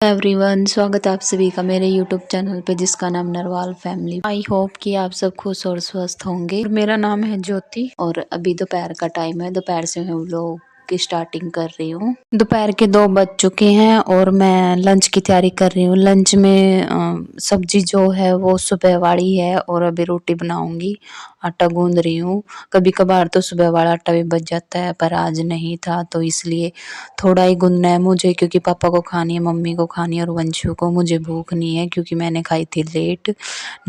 Everyone, स्वागत है आप सभी का मेरे यूट्यूब चैनल पे जिसका नाम नरवाल फैमिली। आई होप कि आप सब खुश और स्वस्थ होंगे। मेरा नाम है ज्योति और अभी दोपहर का टाइम है। दोपहर से मैं व्लॉग की स्टार्टिंग कर रही हूँ। दोपहर के 2 बज चुके हैं और मैं लंच की तैयारी कर रही हूँ। लंच में सब्जी जो है वो सुबह वाली है और अभी रोटी बनाऊंगी। आटा गूंद रही हूँ। कभी कभार तो सुबह वाला आटा भी बच जाता है, पर आज नहीं था तो इसलिए थोड़ा ही गूंदना है मुझे, क्योंकि पापा को खानी है, मम्मी को खानी है और वंशु को। मुझे भूख नहीं है क्योंकि मैंने खाई थी लेट,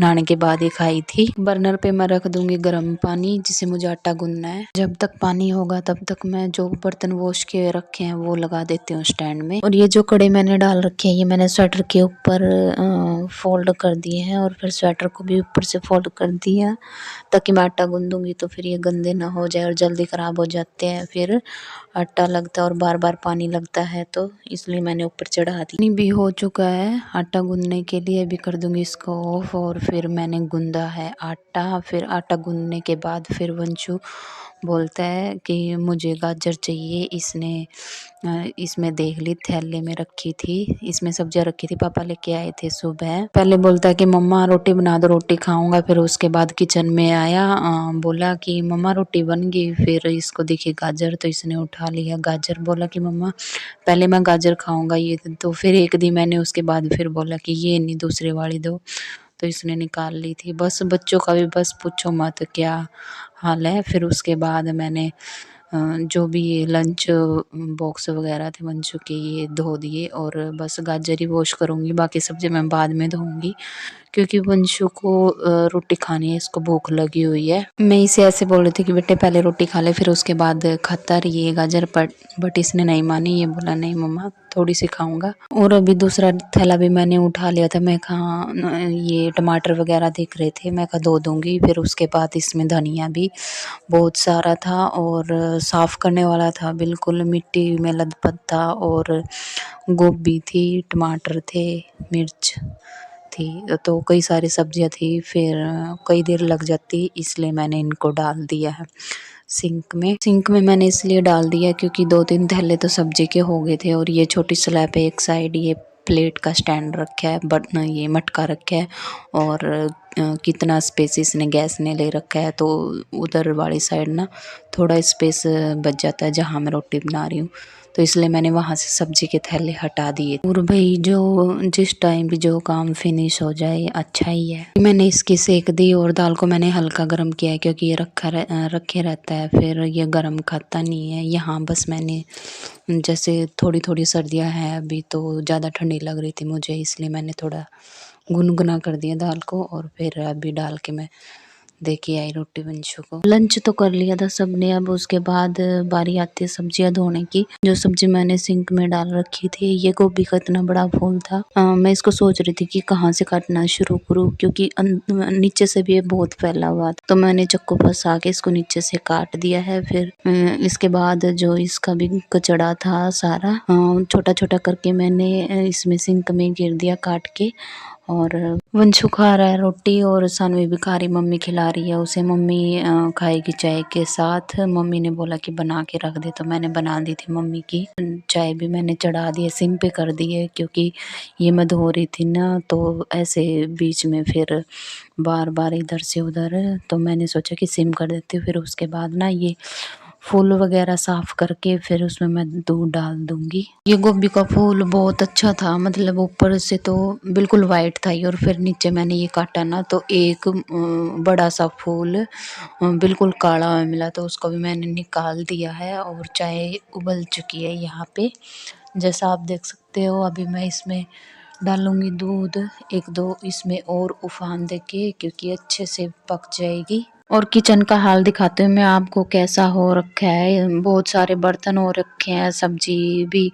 नहाने के बाद ही खाई थी। बर्नर पे मैं रख दूंगी गर्म पानी जिसे मुझे आटा गूंदना है। जब तक पानी होगा तब तक मैं जो बर्तन वॉश के रखे हैं वो लगा देती हूँ स्टैंड में। और ये जो कड़े मैंने डाल रखे हैं ये मैंने स्वेटर के ऊपर फोल्ड कर दिए हैं और फिर स्वेटर को भी ऊपर से फोल्ड कर दिया, ताकि मैं आटा गूंदूंगी तो फिर ये गंदे ना हो जाए और जल्दी खराब हो जाते हैं। फिर आटा लगता है और बार बार पानी लगता है, तो इसलिए मैंने ऊपर चढ़ा दी। पानी भी हो चुका है आटा गूंदने के लिए, अभी कर दूंगी इसको ऑफ। और फिर मैंने गूंदा है आटा। फिर आटा गूंदने के बाद फिर वंशु बोलता है कि मुझे गाजर चाहिए। इसमें देख ली थैले में रखी थी, इसमें सब्जियां रखी थी, पापा लेके आए थे सुबह। पहले बोलता है कि मम्मा रोटी बना दो, रोटी खाऊंगा। फिर उसके बाद किचन में आया, बोला कि मम्मा रोटी बन गई। फिर इसको देखी गाजर तो इसने उठा लिया गाजर, बोला कि मम्मा पहले मैं गाजर खाऊंगा ये। तो फिर एक दी मैंने, उसके बाद फिर बोला कि ये नहीं दूसरी वाली दो, तो इसने निकाल ली थी। बस बच्चों का भी बस पूछो मत क्या हाल है। फिर उसके बाद मैंने जो भी ये लंच बॉक्स वगैरह थे वंशु के ये धो दिए और बस गाजर ही वॉश करूँगी, बाकी सब्जी मैं बाद में धोऊंगी क्योंकि वंशु को रोटी खानी है, इसको भूख लगी हुई है। मैं इसे ऐसे बोल रही थी कि बेटे पहले रोटी खा ले फिर उसके बाद खाता रहिए गाजर, बट इसने नहीं मानी। ये बोला नहीं मम्मा थोड़ी सी खाऊंगा। और अभी दूसरा थैला भी मैंने उठा लिया था। मैं कहा ये टमाटर वगैरह दिख रहे थे, मैं कहा धो दूंगी। फिर उसके बाद इसमें धनिया भी बहुत सारा था और साफ करने वाला था, बिल्कुल मिट्टी में लथपथ था। और गोभी थी, टमाटर थे, मिर्च थी, तो कई सारी सब्जियां थी। फिर कई देर लग जाती, इसलिए मैंने इनको डाल दिया है सिंक में मैंने इसलिए डाल दिया क्योंकि 2-3 थैले तो सब्जी के हो गए थे। और ये छोटी स्लैब है, एक साइड ये प्लेट का स्टैंड रखा है, बट ये मटका रखा है। और कितना स्पेस इसने गैस ने ले रखा है, तो उधर वाली साइड ना थोड़ा स्पेस बच जाता है जहाँ मैं रोटी बना रही हूँ, तो इसलिए मैंने वहाँ से सब्जी के थैले हटा दिए। और भाई जो जिस टाइम भी जो काम फिनिश हो जाए अच्छा ही है। मैंने इसकी सेक दी और दाल को मैंने हल्का गर्म किया है क्योंकि ये रखे रहता है, फिर ये गर्म खाता नहीं है। यहाँ बस मैंने जैसे थोड़ी थोड़ी सर्दियाँ हैं अभी, तो ज़्यादा ठंडी लग रही थी मुझे, इसलिए मैंने थोड़ा गुनगुना कर दिया दाल को और फिर अभी डाल के मैं देखिए आई रोटी वंशु को। लंच तो कर लिया था सबने, अब उसके बाद बारी आती है सब्जियां धोने की। जो सब्जी मैंने सिंक में डाल रखी थी, ये गोभी का इतना बड़ा फूल था, मैं इसको सोच रही थी कि कहाँ से काटना शुरू करूँ क्योंकि नीचे से भी ये बहुत फैला हुआ था, तो मैंने चाकू फंसा के इसको नीचे से काट दिया है। फिर इसके बाद जो इसका भी कचड़ा था सारा छोटा छोटा करके मैंने इसमें सिंक में गिर दिया काट के। और वंशु खा रहा है रोटी और सानवी भी खा रही, मम्मी खिला रही है उसे। मम्मी खाएगी चाय के साथ, मम्मी ने बोला कि बना के रख दे, तो मैंने बना दी थी मम्मी की चाय भी मैंने चढ़ा दी है, सिम पे कर दी है क्योंकि ये मैं धो रही थी ना, तो ऐसे बीच में फिर बार बार इधर से उधर, तो मैंने सोचा कि सिम कर देती हूँ। फिर उसके बाद ना ये फूल वगैरह साफ करके फिर उसमें मैं दूध डाल दूंगी। ये गोभी का फूल बहुत अच्छा था, मतलब ऊपर से तो बिल्कुल वाइट था ये, और फिर नीचे मैंने ये काटा ना तो एक बड़ा सा फूल बिल्कुल काला मिला, तो उसको भी मैंने निकाल दिया है। और चाय उबल चुकी है यहाँ पे, जैसा आप देख सकते हो। अभी मैं इसमें डालूंगी दूध, 1-2 इसमें और उफान देके क्योंकि अच्छे से पक जाएगी। और किचन का हाल दिखाते हुए मैं आपको कैसा हो रखा है, बहुत सारे बर्तन हो रखे हैं, सब्जी भी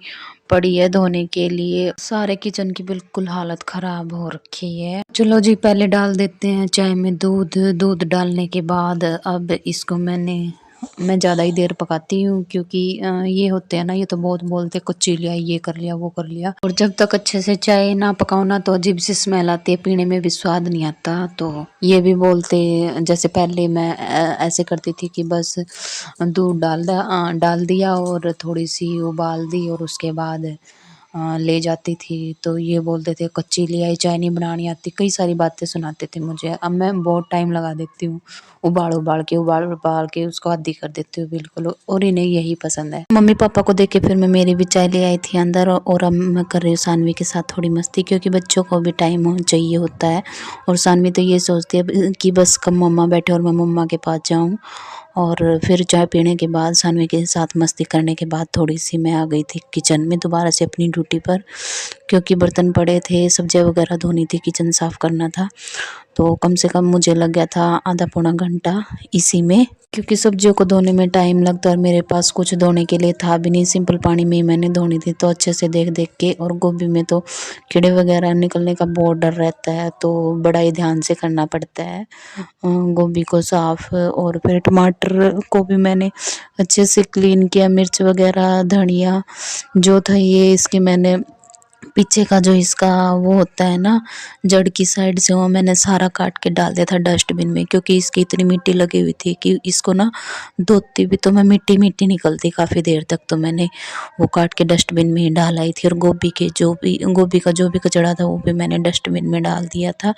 पड़ी है धोने के लिए, सारे किचन की बिल्कुल हालत खराब हो रखी है। चलो जी पहले डाल देते हैं चाय में दूध डालने के बाद अब इसको मैं ज़्यादा ही देर पकाती हूँ क्योंकि ये होते हैं ना, ये तो बहुत बोलते कुछ ची लिया, ये कर लिया वो कर लिया, और जब तक अच्छे से चाय ना पकाओ ना तो अजीब सी स्मेल आती है, पीने में भी स्वाद नहीं आता। तो ये भी बोलते, जैसे पहले मैं ऐसे करती थी कि बस दूध डाल दिया और थोड़ी सी उबाल दी और उसके बाद ले जाती थी तो ये बोलते थे कच्ची ले आई, चाय नहीं बनानी आती, कई सारी बातें सुनाते थे मुझे। अब मैं बहुत टाइम लगा देती हूँ, उबाल के उसको आधी कर देती हूँ बिल्कुल, और इन्हें यही पसंद है। मम्मी पापा को देख के फिर मैं मेरी भी चाय ले आई थी अंदर, और अब मैं कर रही हूँ सानवी के साथ थोड़ी मस्ती, क्योंकि बच्चों को भी टाइम हो चाहिए होता है। और सानवी तो ये सोचती है कि बस कब मम्मा बैठे और मैं मम्मा के पास जाऊँ। और फिर चाय पीने के बाद सानवी के साथ मस्ती करने के बाद थोड़ी सी मैं आ गई थी किचन में दोबारा से अपनी ड्यूटी पर, क्योंकि बर्तन पड़े थे, सब्जियां वगैरह धोनी थी, किचन साफ़ करना था। तो कम से कम मुझे लग गया था आधा पौना घंटा इसी में, क्योंकि सब्जियों को धोने में टाइम लगता है और मेरे पास कुछ धोने के लिए था भी नहीं, सिंपल पानी में ही मैंने धोनी थी तो अच्छे से देख देख के। और गोभी में तो कीड़े वगैरह निकलने का बहुत डर रहता है, तो बड़ा ही ध्यान से करना पड़ता है गोभी को साफ़। और फिर टमाटर को भी मैंने अच्छे से क्लीन किया, मिर्च वगैरह धनिया जो था ये इसकी मैंने पीछे का जो इसका वो होता है ना जड़ की साइड से, वो मैंने सारा काट के डाल दिया था डस्टबिन में, क्योंकि इसकी इतनी मिट्टी लगी हुई थी कि इसको ना धोती भी तो मैं मिट्टी मिट्टी निकलती काफ़ी देर तक, तो मैंने वो काट के डस्टबिन में ही डाल आई थी। और गोभी का जो भी कचरा था वो भी मैंने डस्टबिन में डाल दिया था।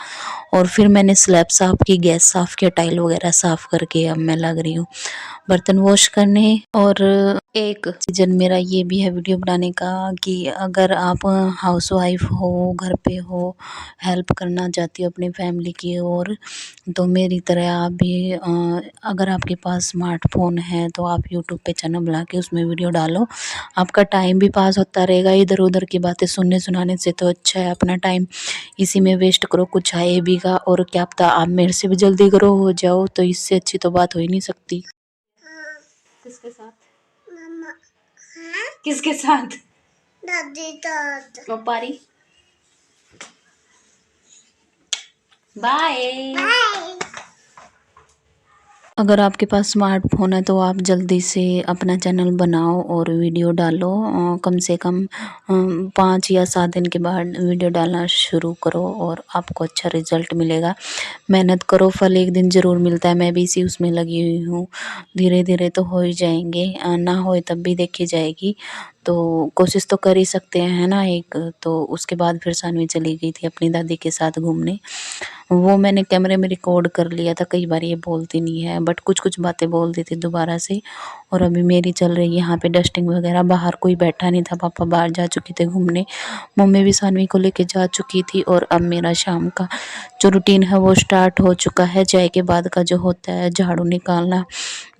और फिर मैंने स्लैब साफ़ की, गैस साफ़ किया, टाइल वगैरह साफ़ करके अब मैं लग रही हूँ बर्तन वॉश करने। और एक सीजन मेरा ये भी है वीडियो बनाने का कि अगर आप हाउसवाइफ हो, घर पे हो, हेल्प करना चाहती हो अपनी फैमिली की, और तो मेरी तरह आप भी अगर आपके पास स्मार्टफोन है तो आप यूट्यूब पे चैनल बना के उसमें वीडियो डालो, आपका टाइम भी पास होता रहेगा। इधर उधर की बातें सुनने सुनाने से तो अच्छा है अपना टाइम इसी में वेस्ट करो, कुछ आए बीगा, और क्या पता आप मेरे से भी जल्दी ग्रो हो जाओ, तो इससे अच्छी तो बात हो ही नहीं सकती। किसके साथ? मम्मा। हाँ? किसके साथ? दादी साथ। पारी बाय। अगर आपके पास स्मार्टफोन है तो आप जल्दी से अपना चैनल बनाओ और वीडियो डालो, कम से कम 5 या 7 दिन के बाद वीडियो डालना शुरू करो और आपको अच्छा रिजल्ट मिलेगा। मेहनत करो, फल एक दिन ज़रूर मिलता है। मैं भी इसी उसमें लगी हुई हूँ, धीरे धीरे तो हो ही जाएंगे, ना होए तब भी देखी जाएगी। तो कोशिश तो कर ही सकते हैं, है ना। एक तो उसके बाद फिर सानवी चली गई थी अपनी दादी के साथ घूमने, वो मैंने कैमरे में रिकॉर्ड कर लिया था। कई बार ये बोलती नहीं है बट कुछ कुछ बातें बोल दी थी दोबारा से। और अभी मेरी चल रही है यहाँ पे डस्टिंग वगैरह, बाहर कोई बैठा नहीं था, पापा बाहर जा चुके थे घूमने, मम्मी भी सानवी को लेके जा चुकी थी। और अब मेरा शाम का जो रूटीन है वो स्टार्ट हो चुका है। चाय के बाद का जो होता है झाड़ू निकालना,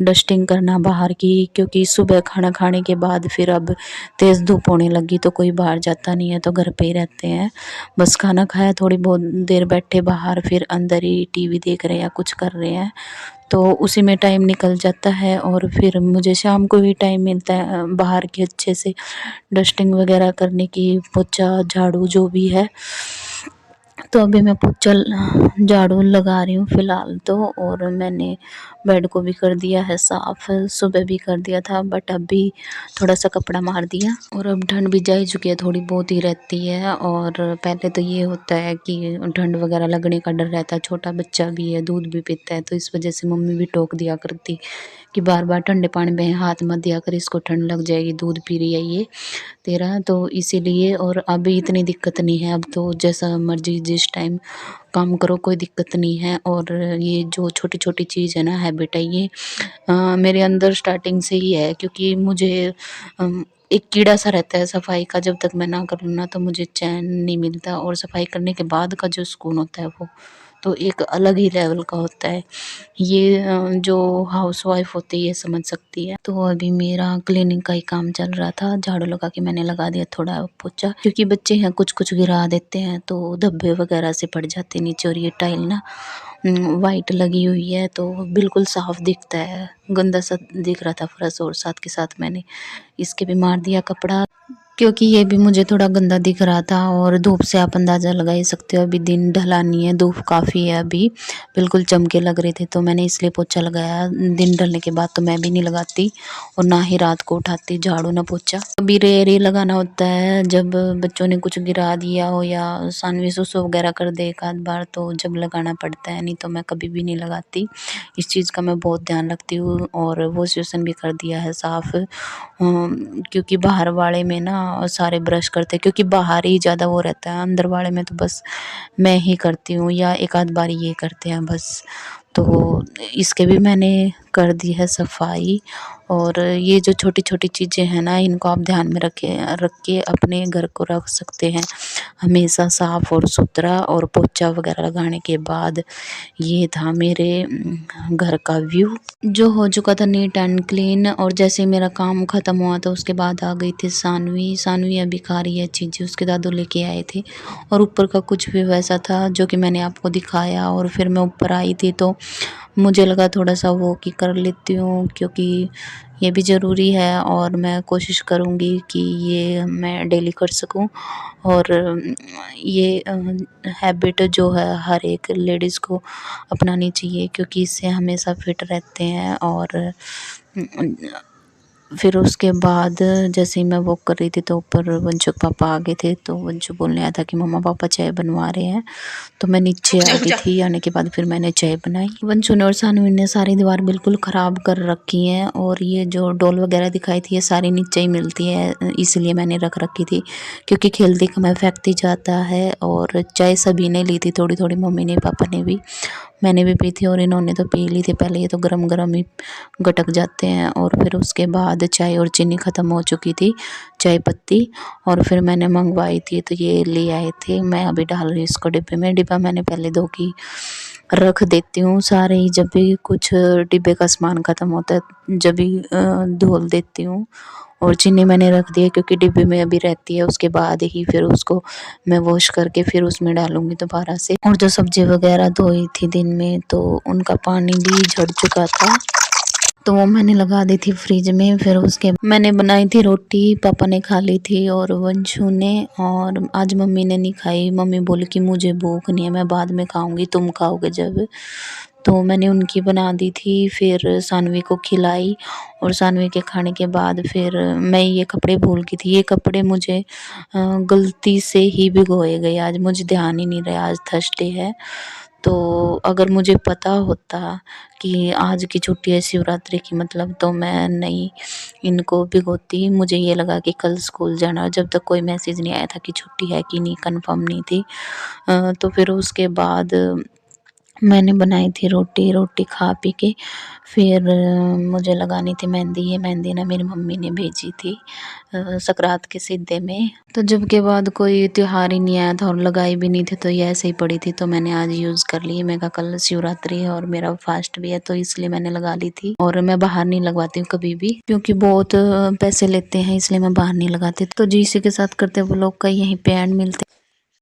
डस्टिंग करना बाहर की, क्योंकि सुबह खाना खाने के बाद फिर अब तेज़ धूप होने लगी तो कोई बाहर जाता नहीं है, तो घर पे ही रहते हैं। बस खाना खाया, थोड़ी बहुत देर बैठे बाहर, फिर अंदर ही टीवी देख रहे हैं या कुछ कर रहे हैं, तो उसी में टाइम निकल जाता है। और फिर मुझे शाम को ही टाइम मिलता है बाहर की अच्छे से डस्टिंग वगैरह करने की, पोछा झाड़ू जो भी है। तो अभी मैं पोछा झाड़ू लगा रही हूँ फ़िलहाल तो। और मैंने बेड को भी कर दिया है साफ़, सुबह भी कर दिया था बट अभी थोड़ा सा कपड़ा मार दिया। और अब ठंड भी जा ही चुकी है, थोड़ी बहुत ही रहती है। और पहले तो ये होता है कि ठंड वगैरह लगने का डर रहता है, छोटा बच्चा भी है, दूध भी पीता है, तो इस वजह से मम्मी भी टोक दिया करती कि बार बार ठंडे पानी में हाथ मत दिया कर, इसको ठंड लग जाएगी, दूध पी रही है ये तेरा, तो इसीलिए। और अभी इतनी दिक्कत नहीं है, अब तो जैसा मर्जी जिस टाइम काम करो कोई दिक्कत नहीं है। और ये जो छोटी छोटी चीज़ है ना, हैबिट है ये मेरे अंदर स्टार्टिंग से ही है, क्योंकि मुझे एक कीड़ा सा रहता है सफाई का, जब तक मैं ना करूँ ना तो मुझे चैन नहीं मिलता। और सफाई करने के बाद का जो सुकून होता है वो तो एक अलग ही लेवल का होता है। ये जो हाउसवाइफ होती है ये समझ सकती है। तो अभी मेरा क्लीनिंग का ही काम चल रहा था, झाड़ू लगा के मैंने लगा दिया थोड़ा पोछा, क्योंकि बच्चे हैं कुछ कुछ गिरा देते हैं तो धब्बे वगैरह से पड़ जाते नीचे। और ये टाइल ना वाइट लगी हुई है तो बिल्कुल साफ दिखता है, गंदा सा दिख रहा था फर्श। और साथ के साथ मैंने इसके भी मार दिया कपड़ा, क्योंकि ये भी मुझे थोड़ा गंदा दिख रहा था। और धूप से आप अंदाज़ा लगा ही सकते हो, अभी दिन ढला नहीं है, धूप काफ़ी है अभी, बिल्कुल चमके लग रहे थे, तो मैंने इसलिए पोछा लगाया। दिन ढलने के बाद तो मैं भी नहीं लगाती और ना ही रात को उठाती झाड़ू ना पोछा। अभी रेर ही लगाना होता है जब बच्चों ने कुछ गिरा दिया हो या सानवी सुसु वगैरह कर दे एक आध बार, तो जब लगाना पड़ता है, नहीं तो मैं कभी भी नहीं लगाती। इस चीज़ का मैं बहुत ध्यान रखती हूँ। और वॉश बेसिन भी कर दिया है साफ़, क्योंकि बाहर वाले में ना सारे ब्रश करते हैं, क्योंकि बाहर ही ज़्यादा वो रहता है, अंदर वाले में तो बस मैं ही करती हूँ या एक आध बार ये करते हैं बस। तो इसके भी मैंने कर दी है सफाई। और ये जो छोटी-छोटी चीज़ें हैं ना, इनको आप ध्यान में रख के अपने घर को रख सकते हैं हमेशा साफ़ और सुथरा। और पोछा वगैरह लगाने के बाद ये था मेरे घर का व्यू जो हो चुका था नीट एंड क्लीन। और जैसे ही मेरा काम ख़त्म हुआ तो उसके बाद आ गई थी सानवी अभी खा रही है चीज़ें, उसके दादू लेके आए थे। और ऊपर का कुछ भी वैसा था जो कि मैंने आपको दिखाया। और फिर मैं ऊपर आई थी तो मुझे लगा थोड़ा-सा वॉक ही कर लेती हूँ, क्योंकि ये भी ज़रूरी है और मैं कोशिश करूँगी कि ये मैं डेली कर सकूँ। और ये हैबिट जो है हर एक लेडीज़ को अपनानी चाहिए, क्योंकि इससे हमेशा फिट रहते हैं। और फिर उसके बाद जैसे ही मैं वॉक कर रही थी तो ऊपर वंशु के पापा आ गए थे, तो वंशु बोलने आया था कि मम्मा पापा चाय बनवा रहे हैं। तो मैं नीचे आ गई थी, आने के बाद फिर मैंने चाय बनाई। वंशु ने और सानवी ने सारी दीवार बिल्कुल ख़राब कर रखी है। और ये जो डॉल वगैरह दिखाई थी ये सारी नीचे ही मिलती है, इसलिए मैंने रख रखी थी, क्योंकि खेलते समय फेंकती जाता है। और चाय सभी ने ली थी थोड़ी थोड़ी, मम्मी ने पापा ने भी, मैंने भी पी थी और इन्होंने तो पी ली थी पहले। ये तो गरम गरम ही गटक जाते हैं। और फिर उसके बाद चाय और चीनी ख़त्म हो चुकी थी, चाय पत्ती। और फिर मैंने मंगवाई थी तो ये ले आए थे। मैं अभी डाल रही हूँ इसको डिब्बे में। डिब्बा मैंने पहले धो के रख देती हूँ सारे ही, जब भी कुछ डिब्बे का सामान ख़त्म होता है जब भी धोल देती हूँ। और चीनी मैंने रख दी है क्योंकि डिब्बे में अभी रहती है, उसके बाद ही फिर उसको मैं वॉश करके फिर उसमें डालूंगी दोबारा से। और जो सब्जी वगैरह धोई थी दिन में तो उनका पानी भी झड़ चुका था, तो वो मैंने लगा दी थी फ्रिज में। फिर उसके मैंने बनाई थी रोटी, पापा ने खा ली थी और वंशु ने। और आज मम्मी ने नहीं खाई, मम्मी बोली कि मुझे भूख नहीं है, मैं बाद में खाऊंगी, तुम खाओगे जब। तो मैंने उनकी बना दी थी, फिर सानवी को खिलाई। और सानवी के खाने के बाद फिर मैं ये कपड़े भूल गई थी। ये कपड़े मुझे गलती से ही भिगोए गए, आज मुझे ध्यान ही नहीं रहा, आज थर्सडे है। तो अगर मुझे पता होता कि आज की छुट्टी है शिवरात्रि की, मतलब तो मैं नहीं इनको भिगोती। मुझे ये लगा कि कल स्कूल जाना, जब तक कोई मैसेज नहीं आया था कि छुट्टी है कि नहीं, कंफर्म नहीं थी। तो फिर उसके बाद मैंने बनाई थी रोटी खा पी के। फिर मुझे लगानी थी मेहंदी। ये मेहंदी ना मेरी मम्मी ने भेजी थी सकरात के सिद्धे में। तो जब के बाद कोई त्योहार ही नहीं आया था और लगाई भी नहीं थी, तो ये ऐसे ही पड़ी थी, तो मैंने आज यूज़ कर ली। मैं कहा कल शिवरात्रि है और मेरा फास्ट भी है, तो इसलिए मैंने लगा ली थी। और मैं बाहर नहीं लगवाती हूँ कभी भी, क्योंकि बहुत पैसे लेते हैं, इसलिए मैं बाहर नहीं लगाती। तो जी इसी के साथ करते वो लोग का यहीं पे एंड। मिलते